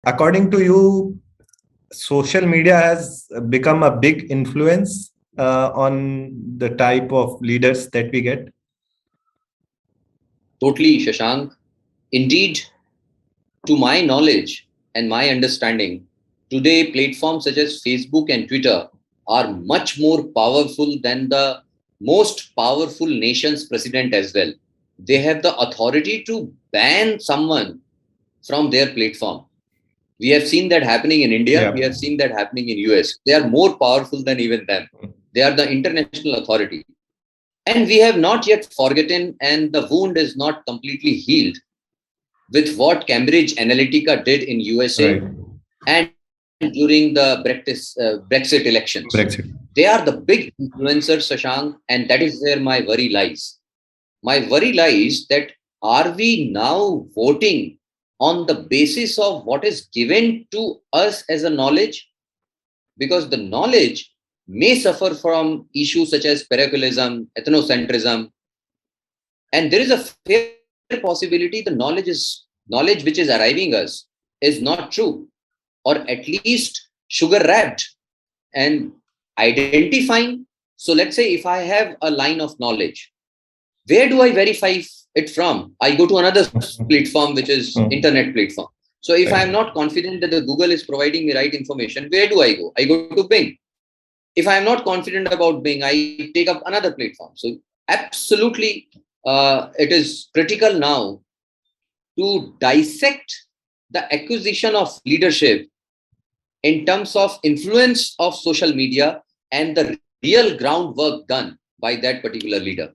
According to you, social media has become a big influence on the type of leaders that we get. Totally, Shashank. Indeed, to my knowledge and my understanding, today platforms such as Facebook and Twitter are much more powerful than the most powerful nation's president as well. They have the authority to ban someone from their platform. We have seen that happening in India. Yeah. We have seen that happening in US. They are more powerful than even them. They are the international authority. And we have not yet forgotten, and the wound is not completely healed with what Cambridge Analytica did in USA Right. and during the Brexit elections. Brexit. They are the big influencers, Shashank, and that is where my worry lies. My worry lies that are we now voting on the basis of what is given to us as a knowledge? Because the knowledge may suffer from issues such as parochialism, ethnocentrism, and there is a fair possibility the knowledge which is arriving us is not true, or at least sugar wrapped and identifying. So let's say if I have a line of knowledge, where do I verify it from? I go to another platform, which is internet platform. So if I am not confident that the Google is providing me right information, where do I go? I go to Bing. If I am not confident about Bing, I take up another platform. So absolutely, it is critical now to dissect the acquisition of leadership in terms of influence of social media and the real groundwork done by that particular leader.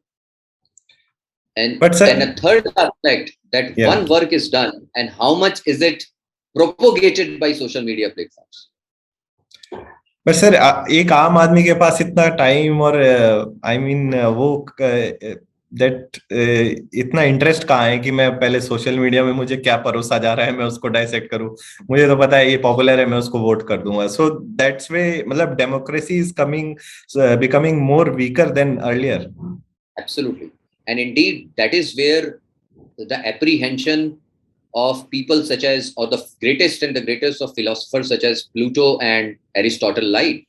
And a third aspect, that one work is done and how much is it propagated by social media platforms. But sir एक आम आदमी के पास इतना time और I mean वो that इतना interest कहाँ है कि मैं पहले सोशल मीडिया में मुझे क्या परोसा जा रहा है मैं उसको डाइसेक्ट करूं. मुझे तो पता है ये पॉपुलर है, मैं उसको वोट कर दूंगा. सो दैट्स वे मतलब democracy is becoming more weaker then earlier. Absolutely. And indeed, that is where the apprehension of people such as, or the greatest and the greatest of philosophers such as Plato and Aristotle lied,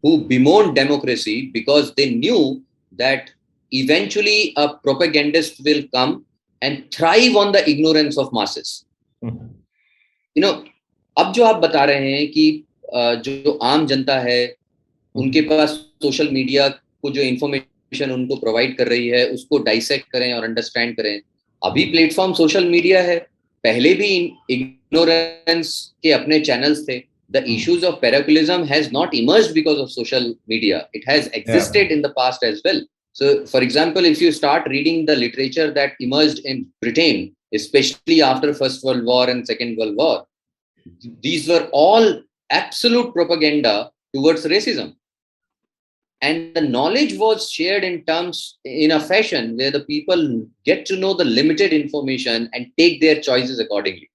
who bemoaned democracy because they knew that eventually a propagandist will come and thrive on the ignorance of masses. You know, अब जो आप बता रहे हैं कि जो आम जनता है उनके पास सोशल मीडिया को जो इंफॉर्मेशन उनको प्रोवाइड कर रही है उसको डाइसेक्ट करें और अंडरस्टैंड करें. अभी प्लेटफॉर्म सोशल मीडिया है, पहले भी इग्नोरेंस के अपने चैनल्स थे. The issues of parochialism has not emerged because of social media. It has existed in the past as well. So, for example, if you start reading the literature that emerged in Britain, especially after First World War and Second World War, these were all absolute propaganda towards racism. And the knowledge was shared in a fashion where the people get to know the limited information and take their choices accordingly.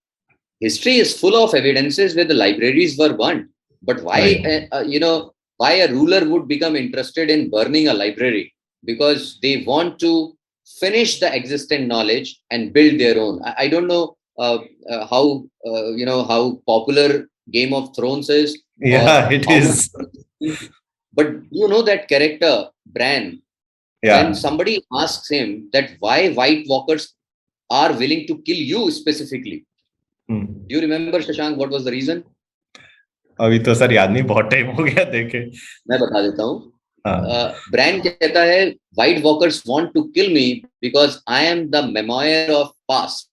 History is full of evidences where the libraries were burned. But why, why a ruler would become interested in burning a library? Because they want to finish the existing knowledge and build their own. I don't know how popular Game of Thrones is. Yeah, it is. But you know that character, Bran, when somebody asks him that why White Walkers are willing to kill you specifically, do you remember, Shashank, what was the reason? अभी तो sir याद नहीं, बहुत time हो गया देखे. मैं बता देता हूँ. Bran कहता है White Walkers want to kill me because I am the memoir of past.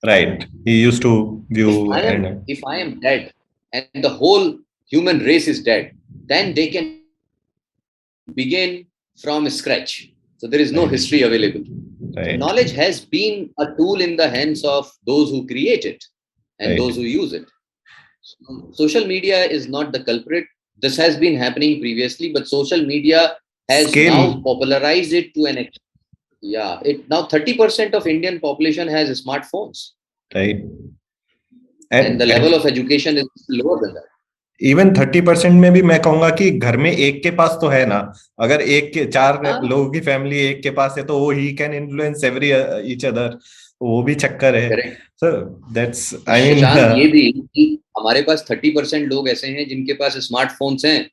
Right. He used to view. If I am dead and the whole human race is dead, then they can begin from scratch. So there is no history available. Right. Knowledge has been a tool in the hands of those who create it and those who use it. So, social media is not the culprit. This has been happening previously, but social media has now popularized it to an extent. Yeah, now 30% of Indian population has smartphones. Right. And the level of education is lower than that. Even 30% में भी मैं कहूंगा कि घर में एक के पास तो है ना. अगर एक के 4 लोगों की फैमिली एक के पास है तो वो he can influence each other. वो भी चक्कर है correct. Sir, that's I mean Shashank, ये भी कि हमारे पास 30% लोग ऐसे हैं जिनके पास स्मार्टफोन्स हैं,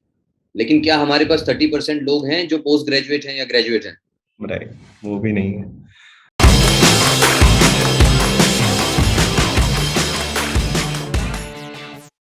लेकिन क्या हमारे पास 30% लोग हैं जो पोस्ट ग्रेजुएट हैं या ग्रेजुएट हैं? राइट, वो भी नहीं है।